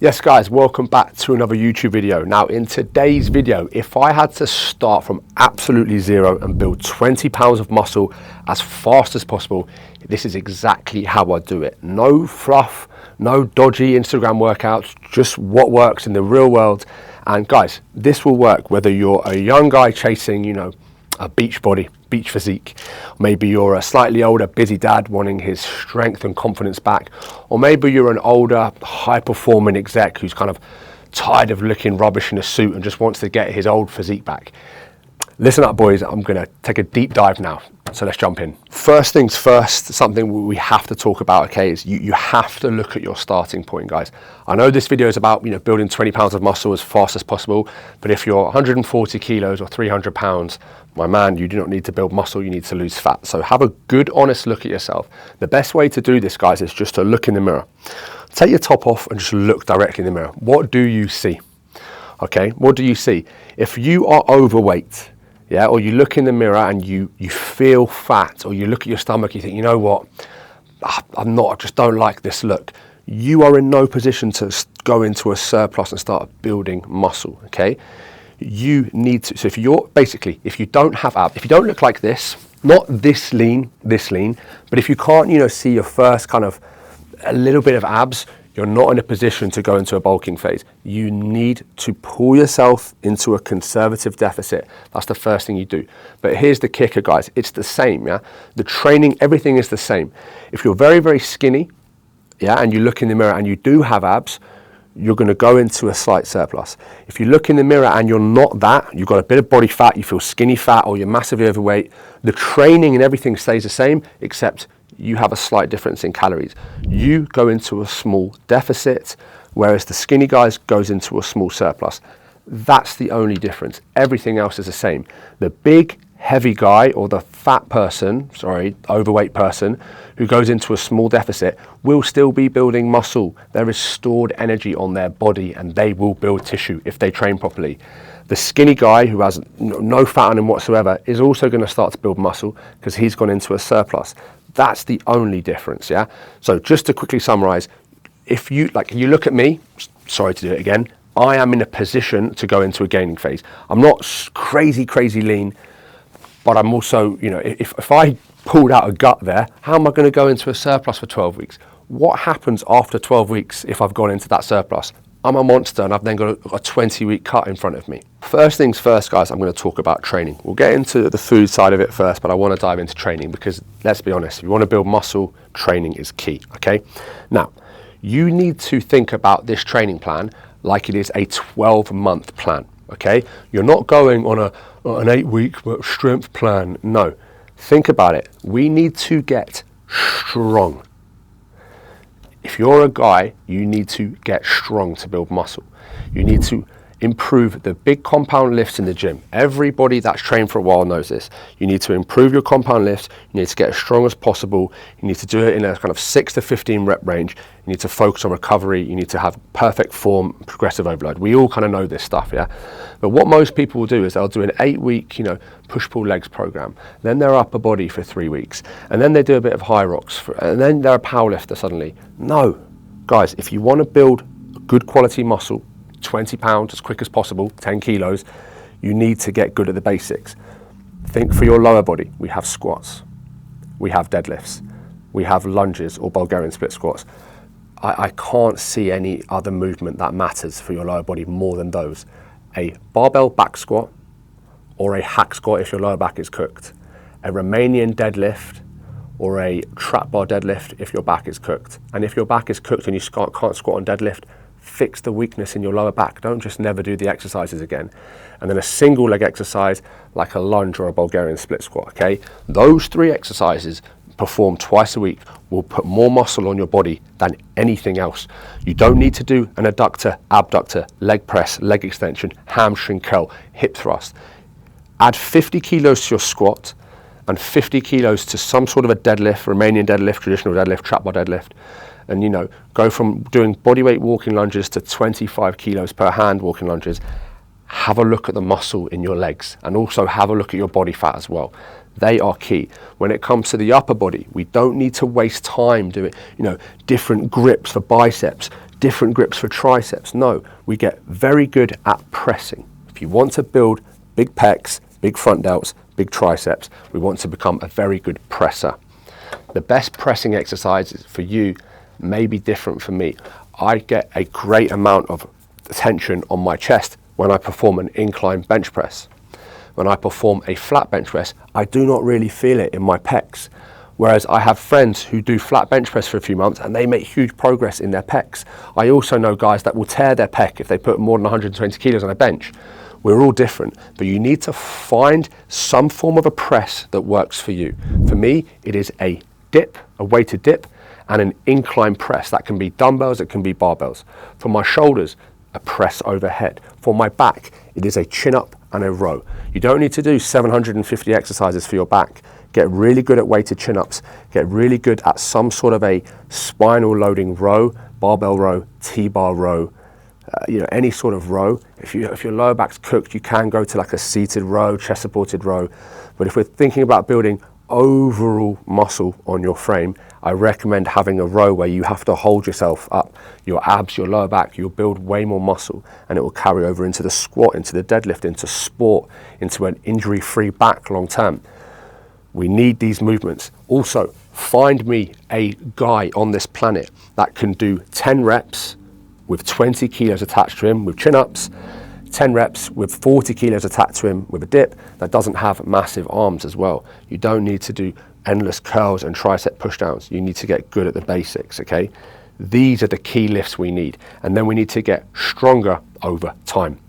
Yes guys, welcome back to another YouTube video. Now in today's video, if I had to start from absolutely zero and build 20 pounds of muscle as fast as possible, this is exactly how I do it. No fluff, no dodgy Instagram workouts, just what works in the real world. And guys, this will work whether you're a young guy chasing, a beach body, beach physique. Maybe you're a slightly older, busy dad wanting his strength and confidence back. Or maybe you're an older, high-performing exec who's kind of tired of looking rubbish in a suit and just wants to get his old physique back. Listen up, boys. I'm going to take a deep dive now. So let's jump in. First things first, something we have to talk about, okay, is you have to look at your starting point, guys. I know this video is about, building 20 pounds of muscle as fast as possible, but if you're 140 kilos or 300 pounds, my man, you do not need to build muscle, you need to lose fat. So have a good, honest look at yourself. The best way to do this, guys, is just to look in the mirror. Take your top off and just look directly in the mirror. What do you see? Okay, what do you see? If you are overweight, yeah, or you look in the mirror and you feel fat, or you look at your stomach, you think, you know what, I just don't like this look. You are in no position to go into a surplus and start building muscle, okay? You need to, so if you don't have abs, if you don't look like this, not this lean, but if you can't, see your first kind of a little bit of abs, you're not in a position to go into a bulking phase. You need to pull yourself into a conservative deficit. That's the first thing you do. But here's the kicker, guys. It's the same, yeah? The training, everything is the same. If you're very, very skinny, yeah, and you look in the mirror and you do have abs, you're going to go into a slight surplus. If you look in the mirror and you're not that, you've got a bit of body fat, you feel skinny fat, or you're massively overweight, the training and everything stays the same, except you have a slight difference in calories. You go into a small deficit, whereas the skinny guys goes into a small surplus. That's the only difference. Everything else is the same. The big, heavy guy, or the fat person, overweight person, who goes into a small deficit will still be building muscle. There is stored energy on their body and they will build tissue if they train properly. The skinny guy who has no fat on him whatsoever is also going to start to build muscle because he's gone into a surplus. That's the only difference, yeah? So just to quickly summarize, if you look at me, sorry to do it again, I am in a position to go into a gaining phase. I'm not crazy lean, but I'm also, if I pulled out a gut there, how am I going to go into a surplus for 12 weeks? What happens after 12 weeks if I've gone into that surplus? I'm a monster and I've then got a 20-week cut in front of me. First things first, guys, I'm going to talk about training. We'll get into the food side of it first, but I want to dive into training because, let's be honest, if you want to build muscle, training is key, okay? Now, you need to think about this training plan like it is a 12-month plan, okay? You're not going on an 8-week strength plan, no. Think about it. We need to get strong. If you're a guy, you need to get strong to build muscle. You need to improve the big compound lifts in the gym. Everybody that's trained for a while knows this. You need to improve your compound lifts. You need to get as strong as possible. You need to do it in a kind of 6 to 15 rep range. You need to focus on recovery. You need to have perfect form, progressive overload. We all kind of know this stuff, yeah? But what most people will do is they'll do an 8-week, push-pull legs program. Then they're upper body for 3 weeks. And then they do a bit of high rocks. And then they're a power lifter suddenly. No, guys, if you want to build good quality muscle, 20 pounds as quick as possible, 10 kilos, you need to get good at the basics. Think for your lower body. We have squats, we have deadlifts, we have lunges or Bulgarian split squats. I can't see any other movement that matters for your lower body more than those. A barbell back squat or a hack squat if your lower back is cooked. A Romanian deadlift or a trap bar deadlift if your back is cooked. And if your back is cooked and you can't squat on deadlift, fix the weakness in your lower back. Don't just never do the exercises again. And then a single leg exercise like a lunge or a Bulgarian split squat, okay? Those 3 exercises performed twice a week will put more muscle on your body than anything else. You don't need to do an adductor, abductor, leg press, leg extension, hamstring curl, hip thrust. Add 50 kilos to your squat and 50 kilos to some sort of a deadlift, Romanian deadlift, traditional deadlift, trap bar deadlift. And go from doing bodyweight walking lunges to 25 kilos per hand walking lunges. Have a look at the muscle in your legs and also have a look at your body fat as well. They are key. When it comes to the upper body, we don't need to waste time doing, different grips for biceps, different grips for triceps. No, we get very good at pressing. If you want to build big pecs, big front delts, big triceps, we want to become a very good presser. The best pressing exercises for you may be different from me. I get a great amount of tension on my chest when I perform an incline bench press. When I perform a flat bench press, I do not really feel it in my pecs. Whereas I have friends who do flat bench press for a few months and they make huge progress in their pecs. I also know guys that will tear their pec if they put more than 120 kilos on a bench. We're all different, but you need to find some form of a press that works for you. For me, it is a dip, a weighted dip, and an incline press. That can be dumbbells, it can be barbells. For my shoulders, a press overhead. For my back, it is a chin up and a row. You don't need to do 750 exercises for your back. Get really good at weighted chin ups. Get really good at some sort of a spinal loading row, barbell row, T-bar row, any sort of row. If your lower back's cooked, you can go to like a seated row, chest supported row. But if we're thinking about building overall muscle on your frame, I recommend having a row where you have to hold yourself up. Your abs, your lower back, you'll build way more muscle, and it will carry over into the squat, into the deadlift, into sport, into an injury-free back long term. We need these movements. Also, find me a guy on this planet that can do 10 reps with 20 kilos attached to him with chin-ups, 10 reps with 40 kilos attached to him with a dip that doesn't have massive arms as well. You don't need to do endless curls and tricep pushdowns. You need to get good at the basics, okay? These are the key lifts we need. And then we need to get stronger over time.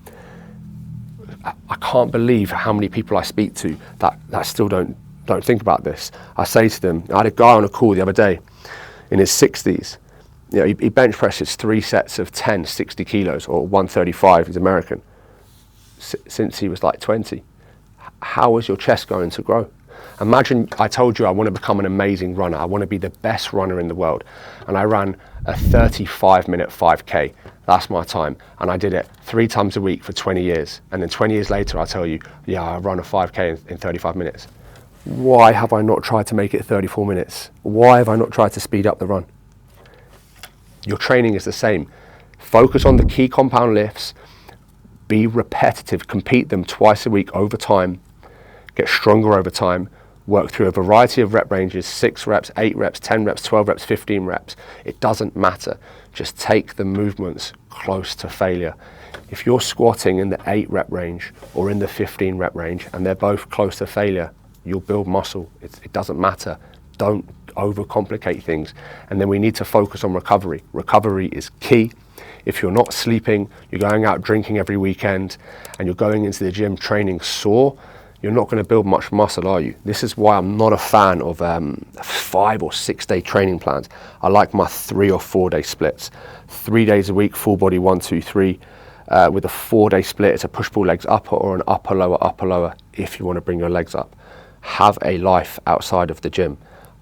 I can't believe how many people I speak to that still don't think about this. I say to them, I had a guy on a call the other day in his 60s. He bench presses 3 sets of 10, 60 kilos or 135, he's American, since he was like 20. How is your chest going to grow? Imagine I told you I want to become an amazing runner. I want to be the best runner in the world. And I ran a 35-minute 5K. That's my time. And I did it 3 times a week for 20 years. And then 20 years later, I tell you, yeah, I run a 5K in 35 minutes. Why have I not tried to make it 34 minutes? Why have I not tried to speed up the run? Your training is the same. Focus on the key compound lifts. Be repetitive. Compete them twice a week over time. Get stronger over time. Work through a variety of rep ranges, 6 reps, 8 reps, 10 reps, 12 reps, 15 reps. It doesn't matter. Just take the movements close to failure. If you're squatting in the 8 rep range or in the 15 rep range and they're both close to failure, you'll build muscle. It doesn't matter. Don't overcomplicate things. And then we need to focus on recovery. Recovery is key. If you're not sleeping, you're going out drinking every weekend, and you're going into the gym training sore, you're not going to build much muscle, are you? This is why I'm not a fan of 5 or 6 day training plans. I like my 3 or 4 day splits. 3 days a week, full body 1, 2, 3. With a 4 day split, it's a push-pull legs upper or an upper lower if you want to bring your legs up. Have a life outside of the gym.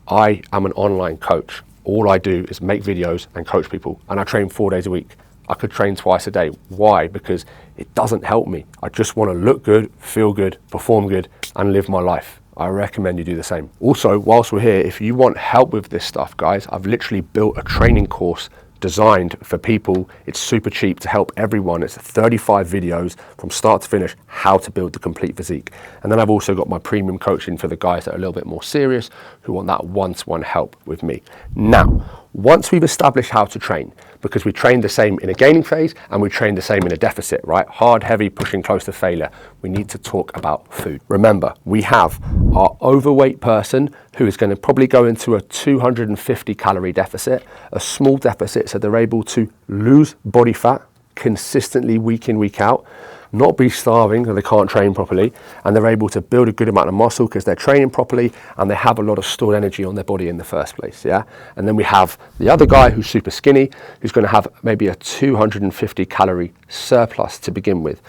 I am an online coach. All I do is make videos and coach people, and I train 4 days a week. I could train twice a day. Why? Because it doesn't help me. I just want to look good, feel good, perform good, and live my life. I recommend you do the same. Also, whilst we're here, if you want help with this stuff, guys, I've literally built a training course designed for people. It's super cheap to help everyone. It's 35 videos from start to finish, how to build the complete physique. And then I've also got my premium coaching for the guys that are a little bit more serious, who want that one-to-one help with me. Now, once we've established how to train, because we train the same in a gaining phase and we train the same in a deficit, right? Hard, heavy, pushing close to failure. We need to talk about food. Remember, we have our overweight person who is going to probably go into a 250 calorie deficit, a small deficit, so they're able to lose body fat consistently week in, week out, not be starving because they can't train properly, and they're able to build a good amount of muscle because they're training properly and they have a lot of stored energy on their body in the first place, yeah? And then we have the other guy who's super skinny, who's going to have maybe a 250 calorie surplus to begin with.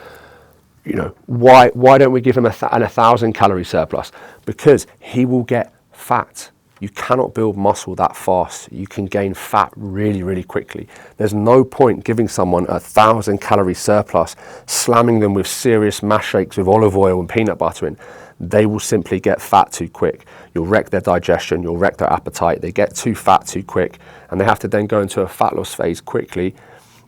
You know, why don't we give him a 1,000 calorie surplus? Because he will get fat. You cannot build muscle that fast. You can gain fat really, really quickly. There's no point giving someone a 1,000 calorie surplus, slamming them with serious mash shakes with olive oil and peanut butter in. They will simply get fat too quick. You'll wreck their digestion, you'll wreck their appetite. They get too fat too quick, and they have to then go into a fat loss phase quickly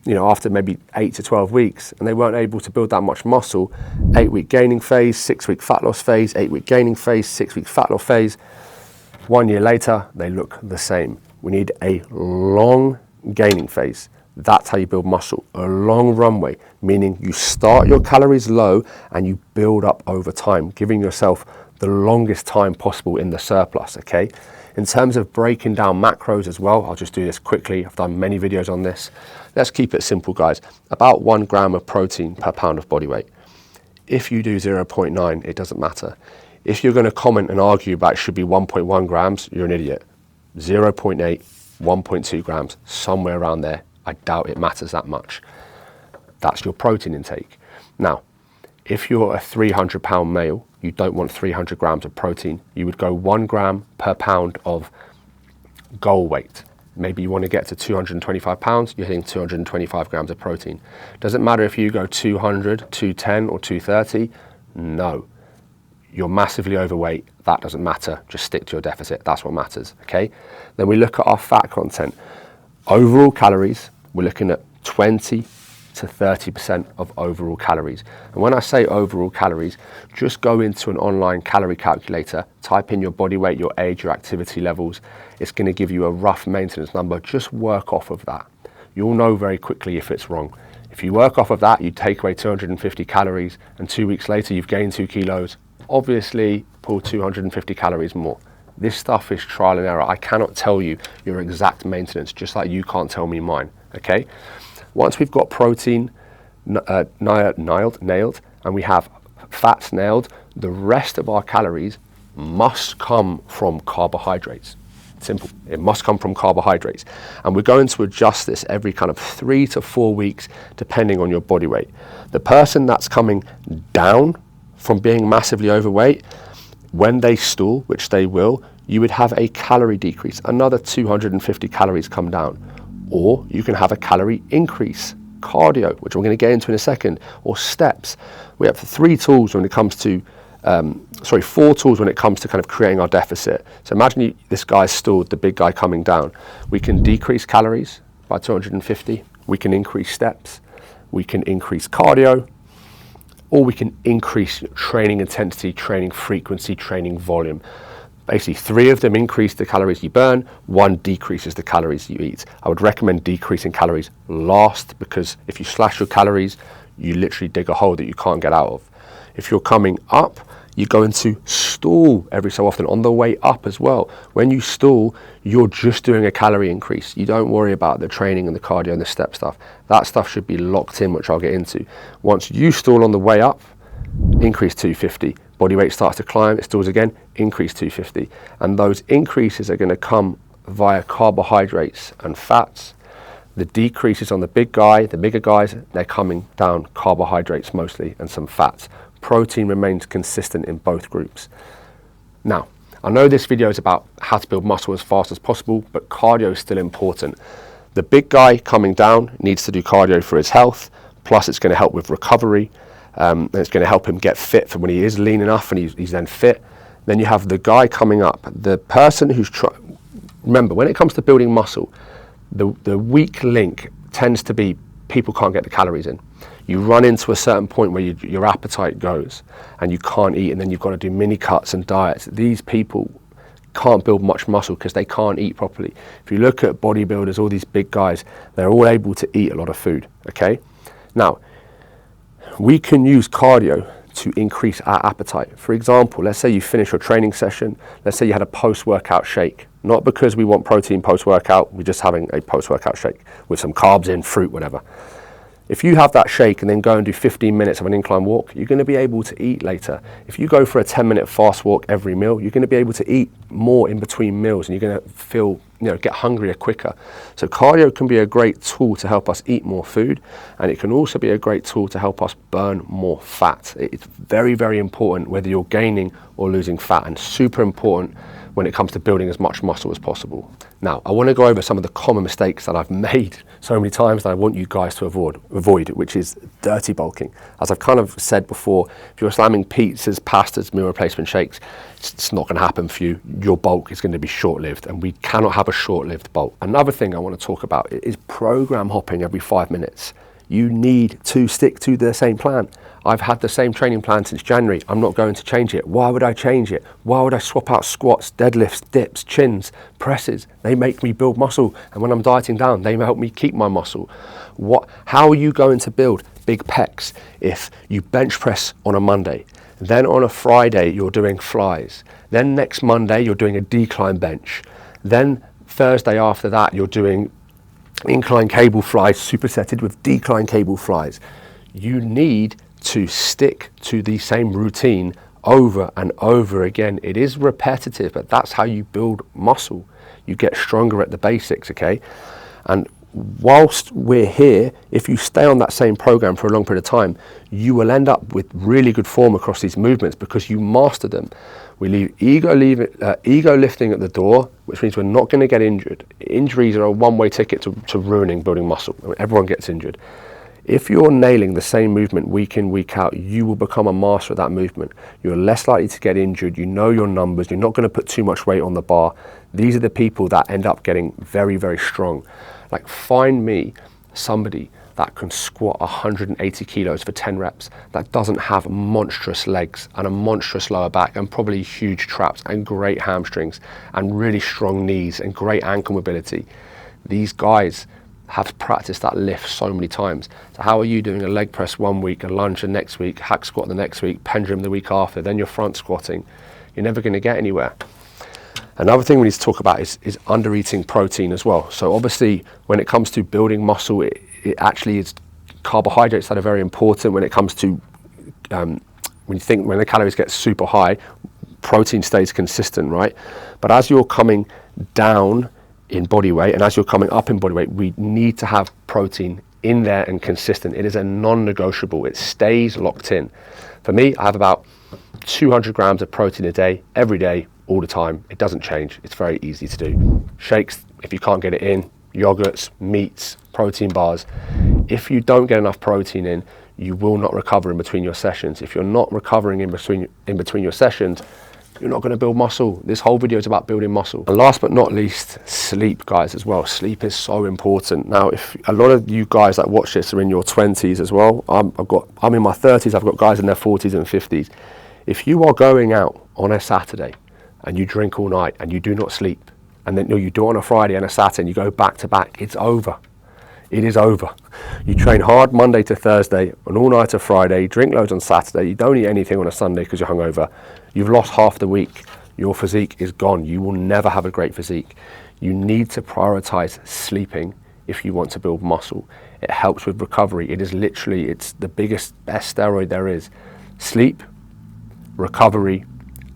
after maybe 8 to 12 weeks, and they weren't able to build that much muscle. 8-week gaining phase, 6-week fat loss phase, 8-week gaining phase, 6-week fat loss phase. 1 year later, they look the same. We need a long gaining phase. That's how you build muscle. A long runway, meaning you start your calories low and you build up over time, giving yourself the longest time possible in the surplus, okay? In terms of breaking down macros as well, I'll just do this quickly. I've done many videos on this. Let's keep it simple, guys. About 1 gram of protein per pound of body weight. If you do 0.9, it doesn't matter. If you're going to comment and argue about it should be 1.1 grams, you're an idiot. 0.8, 1.2 grams, somewhere around there. I doubt it matters that much. That's your protein intake. Now, if you're a 300-pound male, you don't want 300 grams of protein. You would go 1 gram per pound of goal weight. Maybe you want to get to 225 pounds, you're hitting 225 grams of protein. Doesn't matter if you go 200, 210 or 230, no. You're massively overweight, that doesn't matter, just stick to your deficit, that's what matters, okay? Then we look at our fat content. Overall calories, we're looking at 20 to 30% of overall calories. And when I say overall calories, just go into an online calorie calculator, type in your body weight, your age, your activity levels. It's going to give you a rough maintenance number. Just work off of that. You'll know very quickly if it's wrong. If you work off of that, you take away 250 calories and 2 weeks later you've gained 2 kilos, obviously pull 250 calories more. This stuff is trial and error. I cannot tell you your exact maintenance, just like you can't tell me mine, okay? Once we've got protein nailed, and we have fats nailed, the rest of our calories must come from carbohydrates. Simple. It must come from carbohydrates. And we're going to adjust this every kind of 3 to 4 weeks, depending on your body weight. The person that's coming down from being massively overweight, when they stool, which they will, you would have a calorie decrease, another 250 calories come down. Or you can have a calorie increase, cardio, which we're going to get into in a second, or steps. We have 4 tools when it comes to kind of creating our deficit. So imagine this guy's stooled, the big guy coming down. We can decrease calories by 250, we can increase steps, we can increase cardio, or we can increase training intensity, training frequency, training volume. Basically, 3 of them increase the calories you burn, 1 decreases the calories you eat. I would recommend decreasing calories last, because if you slash your calories, you literally dig a hole that you can't get out of. If you're coming up, you're going to stool every so often on the way up as well. When you stool, you're just doing a calorie increase. You don't worry about the training and the cardio and the step stuff. That stuff should be locked in, which I'll get into. Once you stool on the way up, increase 250. Body weight starts to climb, it stalls again, increase 250. And those increases are going to come via carbohydrates and fats. The decreases on the bigger guys, they're coming down carbohydrates mostly and some fats. Protein remains consistent in both groups. Now, I know this video is about how to build muscle as fast as possible, but cardio is still important. The big guy coming down needs to do cardio for his health, plus it's going to help with recovery. And it's going to help him get fit for when he is lean enough and he's then fit. Then you have the guy coming up, the person who's remember, when it comes to building muscle, the weak link tends to be people can't get the calories in. You run into a certain point where your appetite goes and you can't eat, and then you've got to do mini cuts and diets. These people can't build much muscle because they can't eat properly. If you look at bodybuilders, all these big guys, they're all able to eat a lot of food, okay? Now, we can use cardio to increase our appetite. For example, let's say you finish your training session, let's say you had a post-workout shake. Not because we want protein post-workout, we're just having a post-workout shake with some carbs in, fruit, whatever. If you have that shake and then go and do 15 minutes of an incline walk, you're going to be able to eat later. If you go for a 10-minute fast walk every meal, you're going to be able to eat more in between meals, and you're going to feel, get hungrier quicker. So cardio can be a great tool to help us eat more food, and it can also be a great tool to help us burn more fat. It's very, very important whether you're gaining or losing fat, and super important when it comes to building as much muscle as possible. Now, I want to go over some of the common mistakes that I've made so many times that I want you guys to avoid, which is dirty bulking. As I've kind of said before, if you're slamming pizzas, pastas, meal replacement shakes, it's not going to happen for you. Your bulk is going to be short-lived, and we cannot have a short-lived bulk. Another thing I want to talk about is program hopping every 5 minutes. You need to stick to the same plan. I've had the same training plan since January. I'm not going to change it. Why would I change it? Why would I swap out squats, deadlifts, dips, chins, presses? They make me build muscle. And when I'm dieting down, they help me keep my muscle. How are you going to build big pecs if you bench press on a Monday? Then on a Friday, you're doing flies. Then next Monday, you're doing a decline bench. Then Thursday after that, you're doing incline cable flies supersetted with decline cable flies. You need to stick to the same routine over and over again. It is repetitive, but that's how you build muscle. You get stronger at the basics, okay? And whilst we're here, if you stay on that same program for a long period of time, you will end up with really good form across these movements because you master them. We leave ego lifting at the door, which means we're not going to get injured. Injuries are a one-way ticket to ruining building muscle. Everyone gets injured. If you're nailing the same movement week in, week out, you will become a master of that movement. You're less likely to get injured. You know your numbers. You're not going to put too much weight on the bar. These are the people that end up getting very, very strong. Like, find me somebody that can squat 180 kilos for 10 reps, that doesn't have monstrous legs and a monstrous lower back and probably huge traps and great hamstrings and really strong knees and great ankle mobility. These guys have practiced that lift so many times. So how are you doing a leg press one week, a lunge the next week, hack squat the next week, pendulum the week after, then you're front squatting? You're never going to get anywhere. Another thing we need to talk about is under eating protein as well. So obviously when it comes to building muscle, it actually is carbohydrates that are very important. When it comes to when the calories get super high, protein stays consistent, right? But as you're coming down in body weight and as you're coming up in body weight, we need to have protein in there and consistent. It is a non-negotiable. It stays locked in. For me, I have about 200 grams of protein a day, every day, all the time. It doesn't change. It's very easy to do. Shakes, if you can't get it in, yogurts, meats, protein bars. If you don't get enough protein in, you will not recover in between your sessions. If you're not recovering in between your sessions, you're not going to build muscle. This whole video is about building muscle. And last but not least, sleep, guys, as well. Sleep is so important. Now, if a lot of you guys that watch this are in your 20s as well, I'm in my 30s, I've got guys in their 40s and 50s. If you are going out on a Saturday and you drink all night and you do not sleep, and then you do it on a Friday and a Saturday and you go back to back, it's over. It is over. You train hard Monday to Thursday, an all-nighter Friday, drink loads on Saturday, you don't eat anything on a Sunday because you're hungover. You've lost half the week. Your physique is gone. You will never have a great physique. You need to prioritize sleeping if you want to build muscle. It helps with recovery. It is literally, it's the best steroid there is. Sleep, recovery,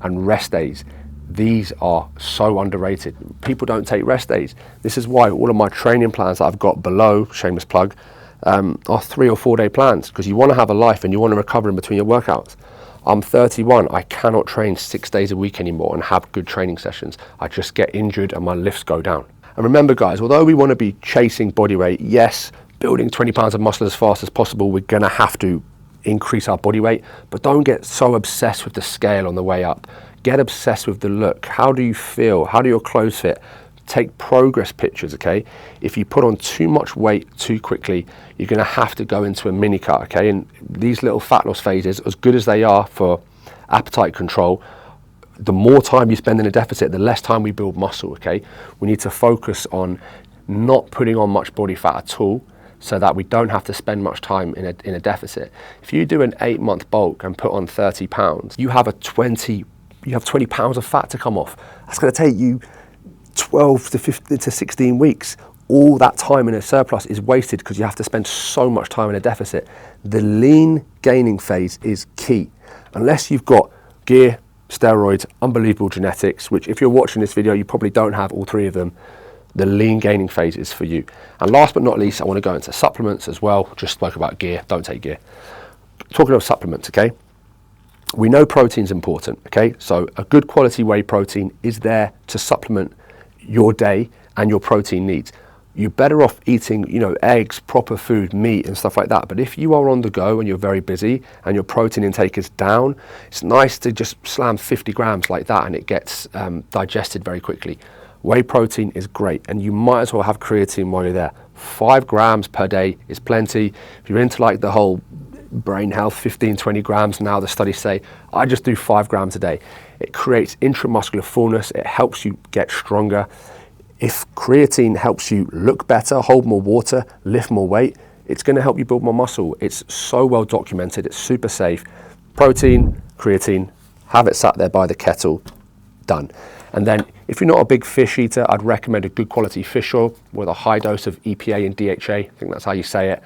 and rest days. These are so underrated. People don't take rest days. This is why all of my training plans that I've got below, shameless plug, are 3 or 4 day plans, because you want to have a life and you want to recover in between your workouts. I'm 31, I cannot train 6 days a week anymore and have good training sessions. I just get injured and my lifts go down. And remember, guys, although we want to be chasing body weight, yes, building 20 pounds of muscle as fast as possible, we're going to have to increase our body weight, but don't get so obsessed with the scale on the way up. Get obsessed with the look. How do you feel? How do your clothes fit? Take progress pictures, okay? If you put on too much weight too quickly, you're going to have to go into a mini cut, okay? And these little fat loss phases, as good as they are for appetite control, the more time you spend in a deficit, the less time we build muscle, okay? We need to focus on not putting on much body fat at all, so that we don't have to spend much time in a deficit. If you do an 8-month bulk and put on 30 pounds, you have 20 pounds of fat to come off. That's going to take you 12 to 15 to 16 weeks. All that time in a surplus is wasted because you have to spend so much time in a deficit. The lean gaining phase is key. Unless you've got gear, steroids, unbelievable genetics, which if you're watching this video, you probably don't have all 3 of them, the lean gaining phase is for you. And last but not least, I want to go into supplements as well. Just spoke about gear, don't take gear. Talking of supplements, okay? We know protein's important, okay? So a good quality whey protein is there to supplement your day and your protein needs. You're better off eating, eggs, proper food, meat and stuff like that. But if you are on the go and you're very busy and your protein intake is down, it's nice to just slam 50 grams like that and it gets digested very quickly. Whey protein is great, and you might as well have creatine while you're there. 5 grams per day is plenty. If you're into like the whole brain health, 15, 20 grams now, the studies say, I just do 5 grams a day. It creates intramuscular fullness, it helps you get stronger. If creatine helps you look better, hold more water, lift more weight, it's going to help you build more muscle. It's so well documented, it's super safe. Protein, creatine, have it sat there by the kettle, done. And then if you're not a big fish eater, I'd recommend a good quality fish oil with a high dose of EPA and DHA. I think that's how you say it.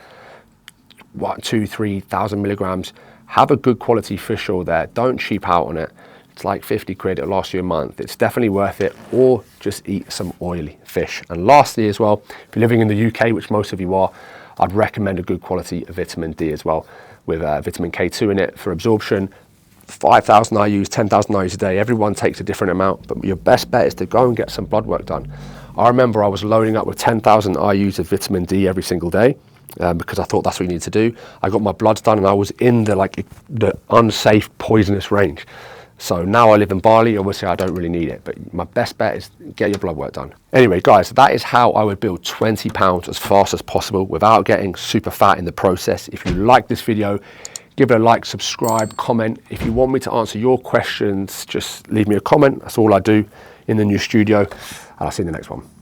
2,000-3,000 milligrams. Have a good quality fish oil there. Don't cheap out on it. It's like 50 quid, it'll last you a month. It's definitely worth it, or just eat some oily fish. And lastly as well, if you're living in the UK, which most of you are, I'd recommend a good quality vitamin D as well, with vitamin K2 in it for absorption. 5,000 IUs, 10,000 IUs a day. Everyone takes a different amount, but your best bet is to go and get some blood work done. I remember I was loading up with 10,000 IUs of vitamin D every single day because I thought that's what you need to do. I got my bloods done and I was in the unsafe, poisonous range. So now I live in Bali, obviously I don't really need it, but my best bet is get your blood work done. Anyway, guys, that is how I would build 20 pounds as fast as possible without getting super fat in the process. If you like this video, give it a like, subscribe, comment. If you want me to answer your questions, just leave me a comment. That's all I do in the new studio. And I'll see you in the next one.